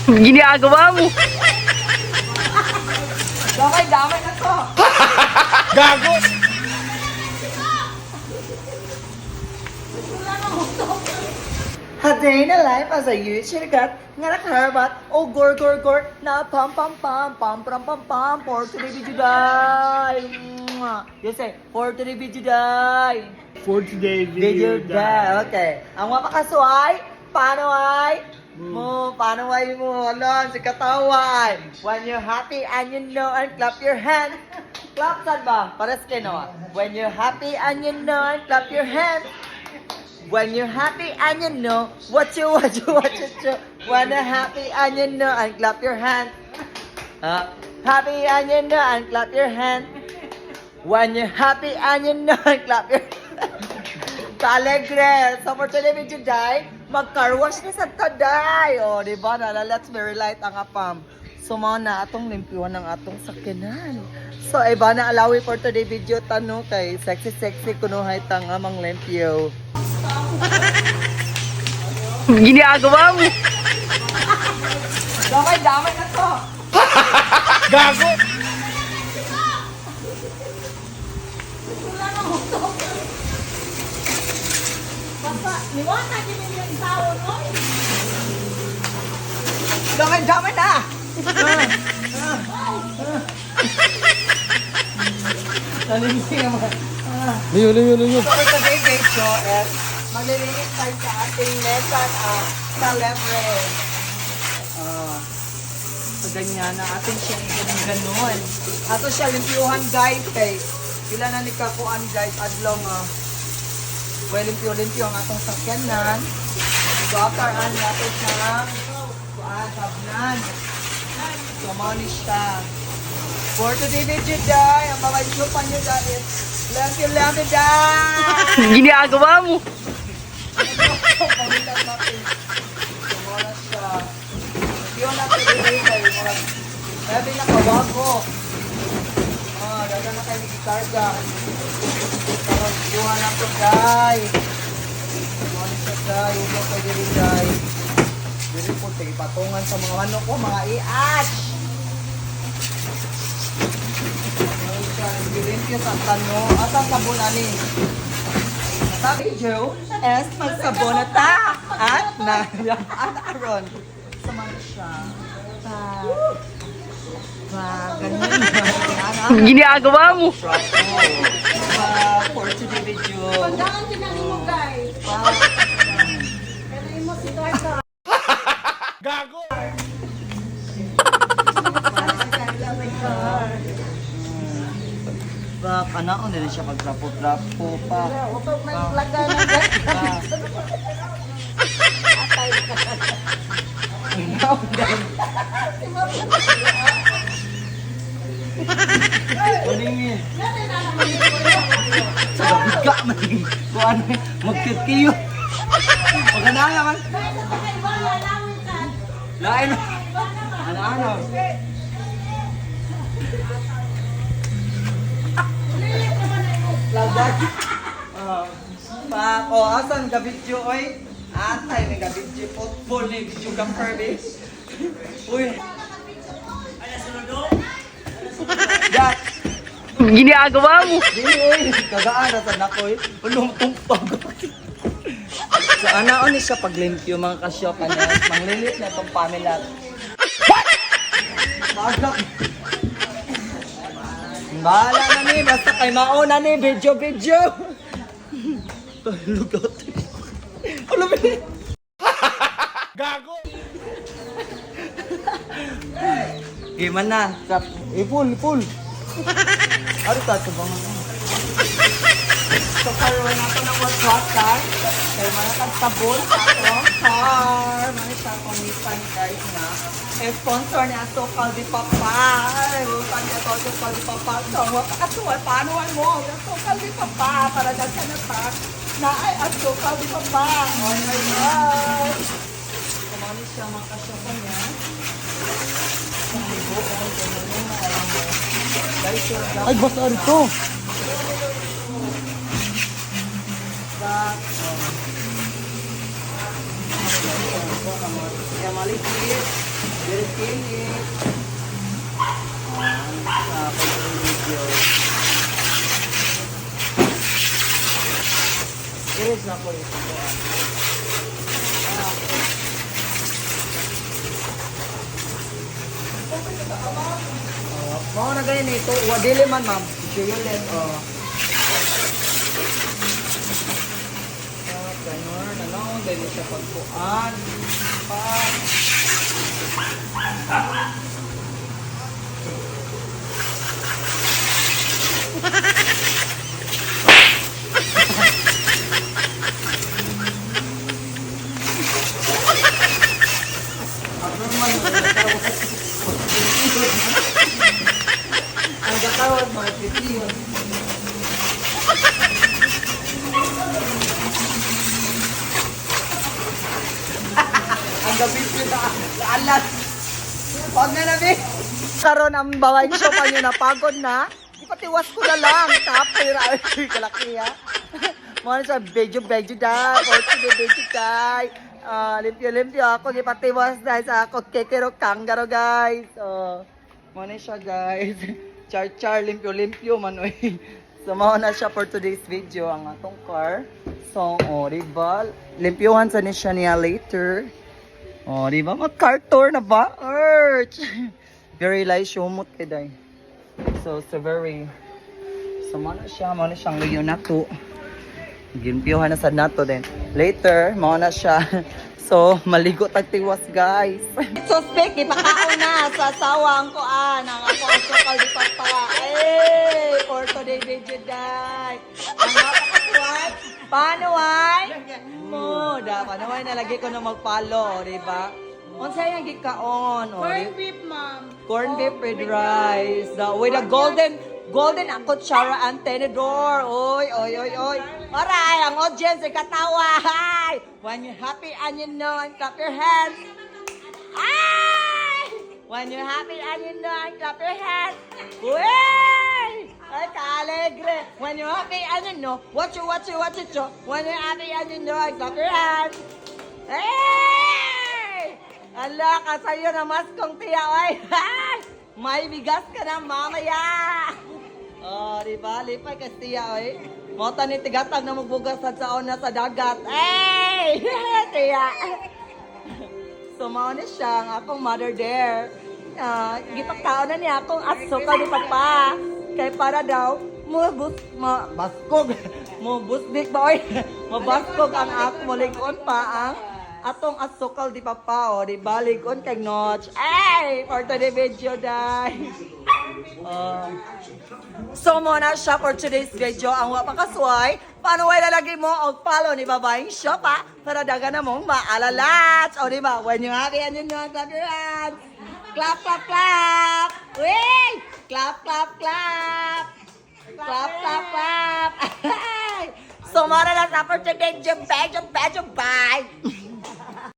Ginagawa mo. Damay na to. Gago! A day in the life as a YouTuber nga nakarabat o gor na pam for today video day. You say for today video day. For today Video day. Okay. Ang mapakasuay, paano ay? Paano ay mo? Alam, si kataway. When you're happy and you know and clap your hands. Clap saan ba? Pares kayo no? When you're happy and you know and clap your hands. When you're happy and you know what you. When you're happy and you know and clap your hands. Happy and you know and clap your hands. When you're happy and you know and clap your Kalegre! So for today video day, mag-car wash na sa taday! O, diba? Let's very light ang apam. So, mga na atong limpiwan ng atong sakyanan. So, iba na alawi for today video tanong kay sexy kunuhay tang amang limpyo. Ginagawa mo. Damay na to! Gago! Liwanag din yung tao, no? Damay na! Nalimising naman. Layo. So for today video is maglilinis tayo sa ating lesson sa leverage. So ganyan na ating siya ganun. Ato siya limpiyuhan guys kay pila na ni kakuan guys adlaw nga well limpyo ang atong sakyanan. So after natin siya sabnan. So money siya. For today video day, ang mga chupan nyo dahil love you day! Ginagawa mo. Pamilat natin. Sumora siya. Yun natin i-rate ay sabi na kawago. Daga na kayo nag-carga. Karoon, iwan na ito, day. Iwan siya, day. Huwag ko diri, day. Diri po, ipatungan sa mga manok ko, mga i-ash. Nilimpyo sa tanong. Asang sabon ani? Sabi Joe, es magsabon na ta. At aron. Sama siya. Ganyan. Ginagawa mo. For today video. Pandangan tinali mo, guys. Pero mo si Darta. Gago! Kanaon nila siya magtrapo-trapo pa. Upag may plaga na, guys. Kuning sa biga man kuan magkitiyo. Paganaya man. Lain. Ano? Lagdag. Asan ka video oy? Atay may ka video football ni video ka Kirby. Uy. Yak. Ginagawa mo. Dili oy, kagaan na sa nakoy. Ulong tumpag. So anaon ni siya paglimpyo mga kasyop ano, manglilit na tong pamela. What? Bahala na ni, basta kay mauna ni video. Lugot. Ano ba? Gago! Gimana na? Full. Ano tayo bang So, karoon ako ng water. Kaya manatagtabon ako. Mani siya kumisan guys na. Sponsor ni Aso Caldi Papa. Bukan niya to Aso Caldi Papa. So, wakakasuwal. Paano mo? Aso Caldi Papa. Para dyan siya natak. Na ay Aso Caldi Papa. Oh my God. Kumani siya mga kasyopa niya. Ay, basta rito! Kaya maliit. Very kinis. Sa video. Iris na po ito. Mau na ganyan ito. Wadili man, ma'am. Siyulit. Ganun. Ano? Dali siya pagpuan. Ang gakawad mo, pitiyon. Ang gabit nyo na alas. Huwag na nabi. Karoon ang bawain show pa nyo na pagod na. Ipatiwas ko na lang. Kapira. Kalaki ha. Mga sa bejo-bejo dahil. Porto de bejo dahil. Limpyo-limpyo ako. Ipatiwas dahil sa ako. Kekero kanggaro guys. Mga siya guys. Char-char. Limpyo-limpyo man. So, mga na siya for today's video. Ang atong car. So, diba? Limpyohan sa niya niya later. Diba? Mag-car tour na ba? Arch! Very light shumot kay day. So, very... So, mana siyang ngayon na to. Ginpiyuhan na sa nato din. Later, mga na siya. So, maligo tagtiwas, guys. So, speak, ipakaon na sa asawang ko, ang ako ang sukal di papa. For today video, day. Ang napakasuwat. Paano, ay? Paano, ay? Nalagay ko na mag-follow, diba? Unsay ang gikaon, Corn beef, ma'am. corned beef with rice. With a golden ang kutsara and tenedor. Oy. Alright, ang audience ay katawa. Hi! When you're happy and you know and clap your hands. Hi! When you're happy and you know and clap your hands. Uy! Ay, ka-alegre. When you're happy and you know, watch it. When you're happy and you know and clap your hands. Hey! Ala, kasayo na mas kong tiya, oy. May bigas ka na mamaya. Diba? Lipay ka tiya, oy. Mota ni tigatag na magbugas sa ona sa dagat. Hey! Tiya. So, mauna siya ang akong mother there. Gipagkaon na niya akong asuka ni Papa. Kay para daw, mabusdik ba, oy? Mabaskog ang akong malikon pa ang atong asukal di Papa, di balikon kay Notch. Ay! For today video, day. So, muna siya for today's video. Ang wapakasway, paano way lalagay mo og follow ni babaeng shop, ha? Para daga na mong maalalat. O, di ba? When you're happy and you know, clap your hands. Clap, clap, clap. Wait! Clap, clap, clap. Clap, clap, clap. So, muna na sa for today's video. Bye.